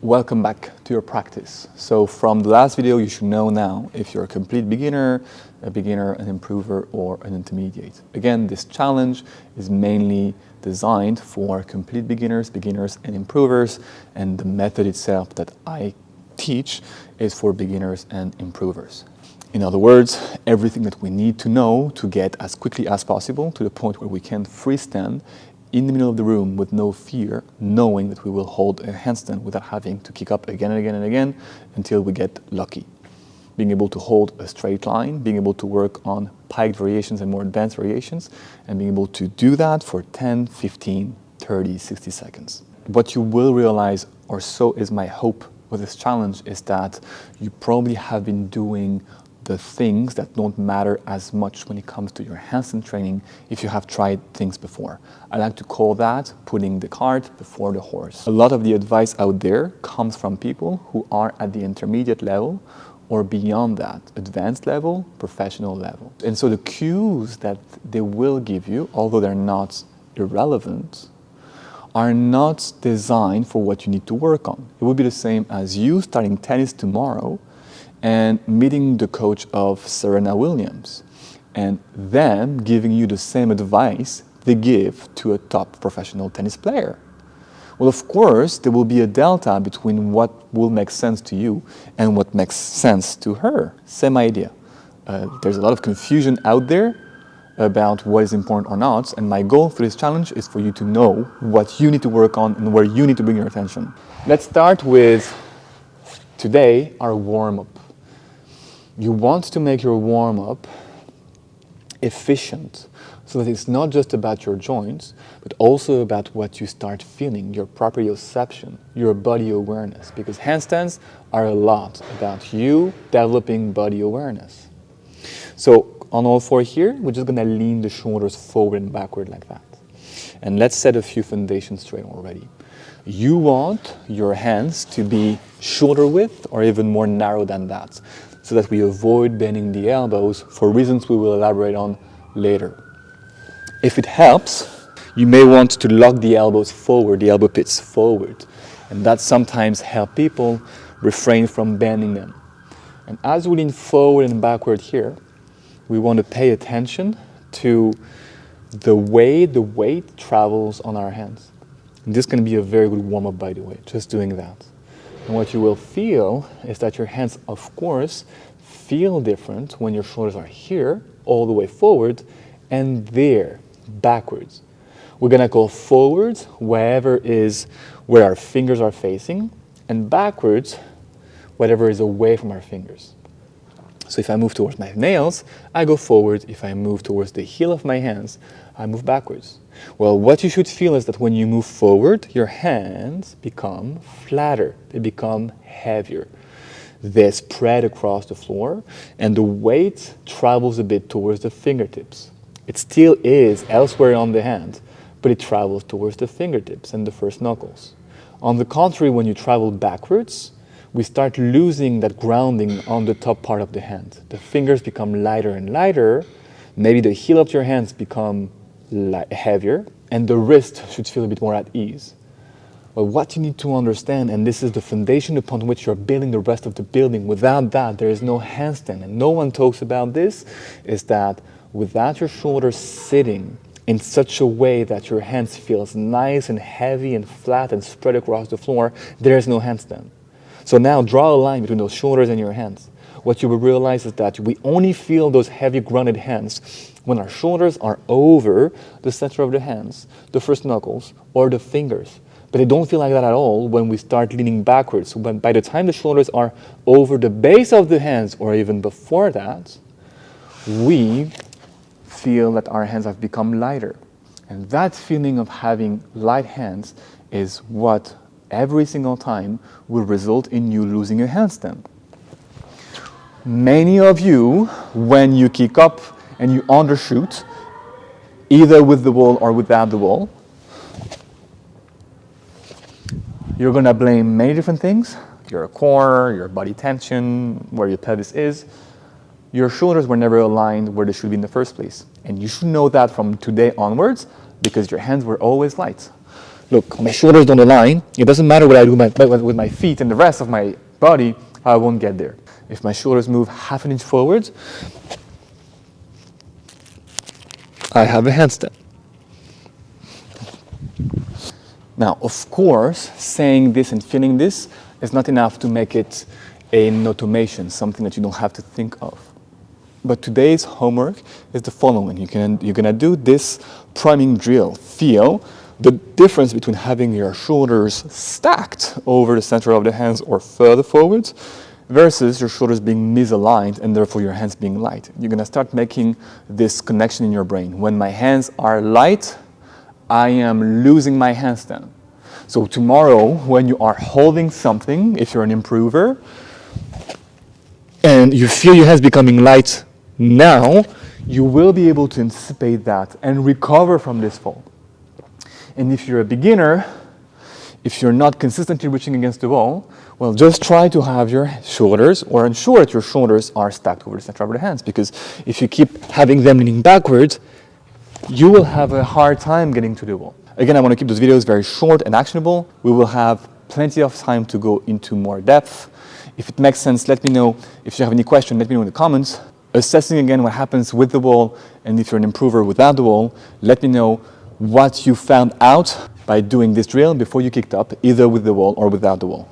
Welcome back to your practice. So from the last video, you should know now if you're a complete beginner, an improver, or an intermediate. Again, this challenge is mainly designed for complete beginners, and improvers, and the method itself that I teach is for beginners and improvers. In other words, everything that we need to know to get as quickly as possible to the point where we can freestand in the middle of the room with no fear, knowing that we will hold a handstand without having to kick up again and again and again until we get lucky. Being able to hold a straight line, being able to work on piked variations and more advanced variations, and being able to do that for 10, 15, 30, 60 seconds. What you will realize, or so is my hope with this challenge, is that you probably have been doing the things that don't matter as much when it comes to your handstand training if you have tried things before. I like to call that putting the cart before the horse. A lot of the advice out there comes from people who are at the intermediate level or beyond that, advanced level, professional level. And so the cues that they will give you, although they're not irrelevant, are not designed for what you need to work on. It would be the same as you starting tennis tomorrow and meeting the coach of Serena Williams and them giving you the same advice they give to a top professional tennis player. Well, of course, there will be a delta between what will make sense to you and what makes sense to her. Same idea. There's a lot of confusion out there about what is important or not, and my goal for this challenge is for you to know what you need to work on and where you need to bring your attention. Let's start with today, our warm-up. You want to make your warm-up efficient so that it's not just about your joints, but also about what you start feeling, your proprioception, your body awareness, because handstands are a lot about you developing body awareness. So on all four here, we're just gonna lean the shoulders forward and backward like that. And let's set a few foundations straight already. You want your hands to be shoulder width or even more narrow than that, so that we avoid bending the elbows for reasons we will elaborate on later. If it helps, you may want to lock the elbows forward, the elbow pits forward, and that sometimes helps people refrain from bending them. And as we lean forward and backward here, we want to pay attention to the way the weight travels on our hands. And this can be a very good warm-up, by the way, just doing that. And what you will feel is that your hands, of course, feel different when your shoulders are here, all the way forward, and there, backwards. We're gonna go forwards, wherever is where our fingers are facing, and backwards, whatever is away from our fingers. So if I move towards my nails, I go forward. If I move towards the heel of my hands, I move backwards. Well, what you should feel is that when you move forward, your hands become flatter. They become heavier. They spread across the floor, and the weight travels a bit towards the fingertips. It still is elsewhere on the hand, but it travels towards the fingertips and the first knuckles. On the contrary, when you travel backwards, we start losing that grounding on the top part of the hand. The fingers become lighter and lighter. Maybe the heel of your hands become heavier, and the wrist should feel a bit more at ease. But what you need to understand, and this is the foundation upon which you're building the rest of the building, without that there is no handstand, and no one talks about this, is that without your shoulders sitting in such a way that your hands feels nice and heavy and flat and spread across the floor, there is no handstand. So now draw a line between those shoulders and your hands. What you will realize is that we only feel those heavy grounded hands when our shoulders are over the center of the hands, the first knuckles, or the fingers. But they don't feel like that at all when we start leaning backwards. So by the time the shoulders are over the base of the hands, or even before that, we feel that our hands have become lighter. And that feeling of having light hands is what every single time will result in you losing a handstand. Many of you, when you kick up and you undershoot, either with the wall or without the wall, you're gonna blame many different things: your core, your body tension, where your pelvis is. Your shoulders were never aligned where they should be in the first place. And you should know that from today onwards, because your hands were always light. look, my shoulders don't align. It doesn't matter what I do with my feet and the rest of my body, I won't get there. If my shoulders move half an inch forward, I have a handstand. Now, of course, saying this and feeling this is not enough to make it an automation, something that you don't have to think of. But today's homework is the following. You're gonna do this priming drill. Feel the difference between having your shoulders stacked over the center of the hands or further forwards versus your shoulders being misaligned and therefore your hands being light. You're gonna start making this connection in your brain. When my hands are light, I am losing my handstand. So tomorrow, when you are holding something, if you're an improver, and you feel your hands becoming light now, you will be able to anticipate that and recover from this fall. And if you're a beginner, if you're not consistently reaching against the wall, well, just try to have your shoulders, or ensure that your shoulders are stacked over the center of the hands, because if you keep having them leaning backwards, you will have a hard time getting to the wall. Again, I want to keep those videos very short and actionable. We will have plenty of time to go into more depth. If it makes sense, let me know. If you have any question, let me know in the comments. Assessing again what happens with the wall, and if you're an improver without the wall, let me know what you found out by doing this drill before you kicked up, either with the wall or without the wall.